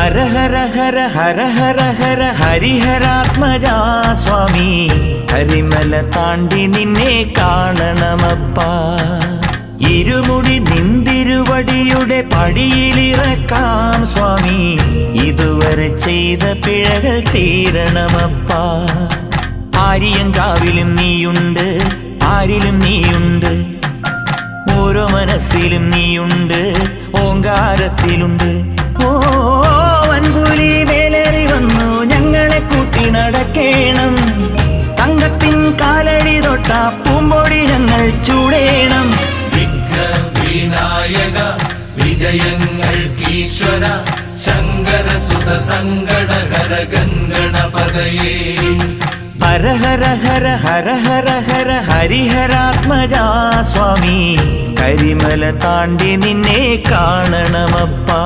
ഹര ഹര ഹര ഹര ഹര ഹര ഹരിഹരാത്മജാ സ്വാമി, കരിമല താണ്ടി നിന്നെ കാണണമപ്പാ. ഇരുമുടി നിന്തിരുവടിയുടെ പടിയിലിറക്കാം സ്വാമി, ഇതുവരെ ചെയ്ത പിഴകൾ തീരണമപ്പാ. ആര്യങ്കാവിലും നീയുണ്ട്, ആരിലും നീയുണ്ട്, ഓരോ മനസ്സിലും നീയുണ്ട്, ഓങ്കാരത്തിലുണ്ട്. ഓ വൻപുലി വേലേറി വന്നു ഞങ്ങളെ കൂട്ടി നടക്കേണം, തങ്കത്തിൻ കാലടി തൊട്ട പൂമ്പൊടി ഞങ്ങൾ ചൂടേണം. വിഘ്നവിനായക വിജയങ്ങൾക്കീശ്വര ശങ്കര സുത സങ്കടഹര ഗംഗണപതയേ. ഹര ഹര ഹര ഹര ഹര ഹര ഹരിഹരാത്മജാ സ്വാമി, കരിമല താണ്ടി നിന്നെ കാണണമപ്പാ.